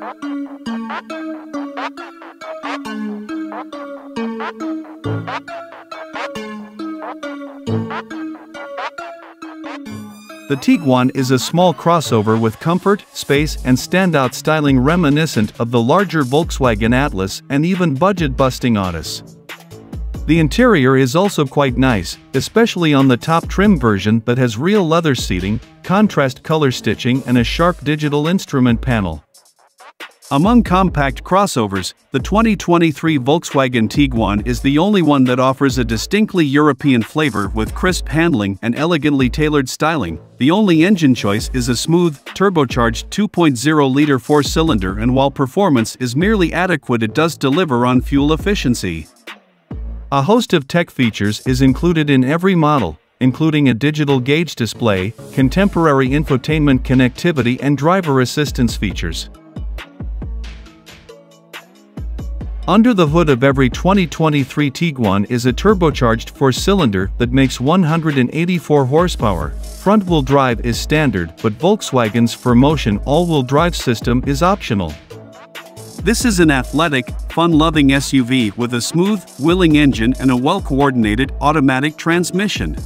The Tiguan is a small crossover with comfort, space, and standout styling reminiscent of the larger Volkswagen Atlas and even budget-busting Audis. The interior is also quite nice, especially on the top trim version that has real leather seating, contrast color stitching, and a sharp digital instrument panel. Among compact crossovers, the 2023 Volkswagen Tiguan is the only one that offers a distinctly European flavor with crisp handling and elegantly tailored styling. The only engine choice is a smooth, turbocharged 2.0-liter four-cylinder, and while performance is merely adequate, it does deliver on fuel efficiency. A host of tech features is included in every model, including a digital gauge display, contemporary infotainment connectivity, and driver assistance features. Under the hood of every 2023 Tiguan is a turbocharged four-cylinder that makes 184 horsepower. Front-wheel drive is standard, but Volkswagen's 4Motion all-wheel drive system is optional. This is an athletic, fun-loving SUV with a smooth, willing engine and a well-coordinated automatic transmission.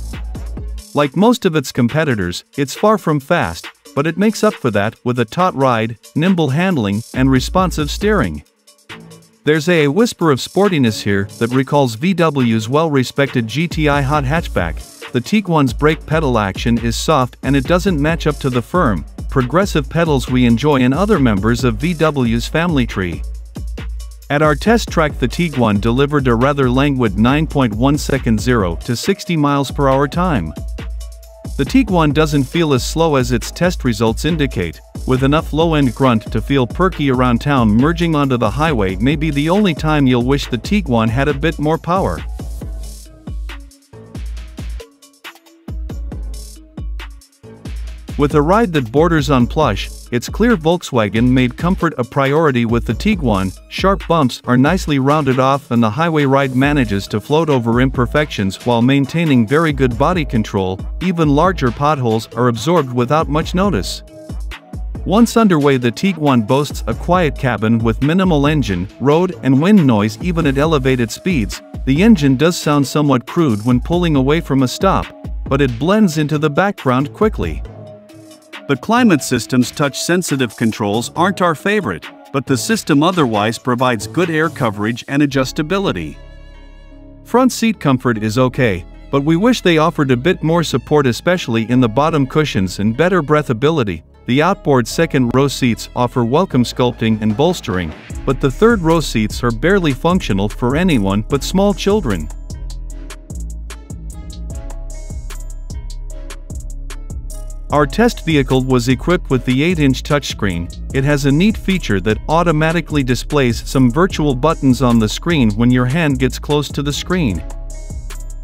Like most of its competitors, it's far from fast, but it makes up for that with a taut ride, nimble handling, and responsive steering. There's a whisper of sportiness here that recalls VW's well-respected GTI hot hatchback. The Tiguan's brake pedal action is soft and it doesn't match up to the firm, progressive pedals we enjoy in other members of VW's family tree. At our test track, the Tiguan delivered a rather languid 9.1 second 0 to 60 miles per hour time. The Tiguan doesn't feel as slow as its test results indicate, with enough low-end grunt to feel perky around town. Merging onto the highway may be the only time you'll wish the Tiguan had a bit more power. With a ride that borders on plush, it's clear Volkswagen made comfort a priority with the Tiguan. Sharp bumps are nicely rounded off and the highway ride manages to float over imperfections while maintaining very good body control. Even larger potholes are absorbed without much notice. Once underway, the Tiguan boasts a quiet cabin with minimal engine, road, and wind noise even at elevated speeds. The engine does sound somewhat crude when pulling away from a stop, but it blends into the background quickly. The climate system's touch-sensitive controls aren't our favorite, but the system otherwise provides good air coverage and adjustability. Front seat comfort is okay, but we wish they offered a bit more support, especially in the bottom cushions, and better breathability. The outboard second-row seats offer welcome sculpting and bolstering, but the third-row seats are barely functional for anyone but small children. Our test vehicle was equipped with the 8-inch touchscreen. It has a neat feature that automatically displays some virtual buttons on the screen when your hand gets close to the screen.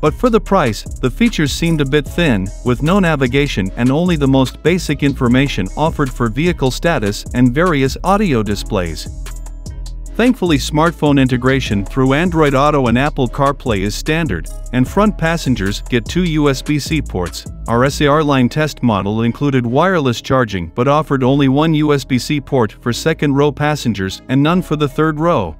But for the price, the features seemed a bit thin, with no navigation and only the most basic information offered for vehicle status and various audio displays. Thankfully, smartphone integration through Android Auto and Apple CarPlay is standard, and front passengers get 2 USB-C ports. Our SAR line test model included wireless charging but offered only 1 USB-C port for second-row passengers and none for the third row.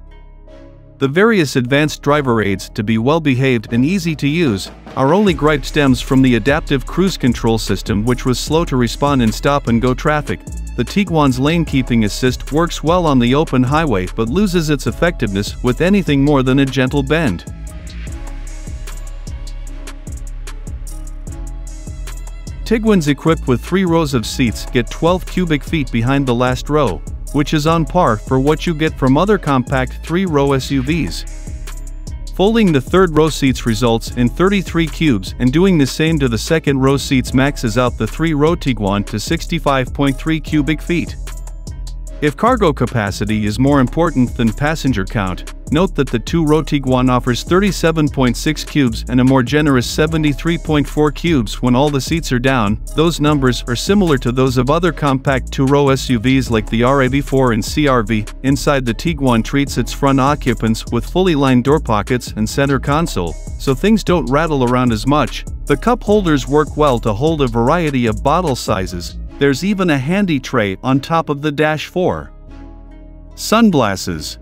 The various advanced driver aids to be well-behaved and easy to use. Our only gripe stems from the adaptive cruise control system, which was slow to respond in stop-and-go traffic. The Tiguan's lane-keeping assist works well on the open highway but loses its effectiveness with anything more than a gentle bend. Tiguans equipped with 3 rows of seats get 12 cubic feet behind the last row, which is on par for what you get from other compact 3-row SUVs. Folding the third-row seats results in 33 cubes, and doing the same to the second-row seats maxes out the 3-row Tiguan to 65.3 cubic feet. If cargo capacity is more important than passenger count, note that the 2-row Tiguan offers 37.6 cubes and a more generous 73.4 cubes when all the seats are down. Those numbers are similar to those of other compact 2-row SUVs like the RAV4 and CR-V. Inside, the Tiguan treats its front occupants with fully lined door pockets and center console, so things don't rattle around as much. The cup holders work well to hold a variety of bottle sizes. There's even a handy tray on top of the dash 4. Sunglasses.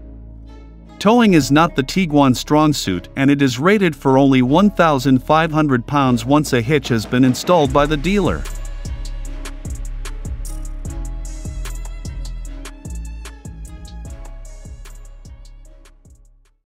Towing is not the Tiguan's strong suit, and it is rated for only 1,500 pounds once a hitch has been installed by the dealer.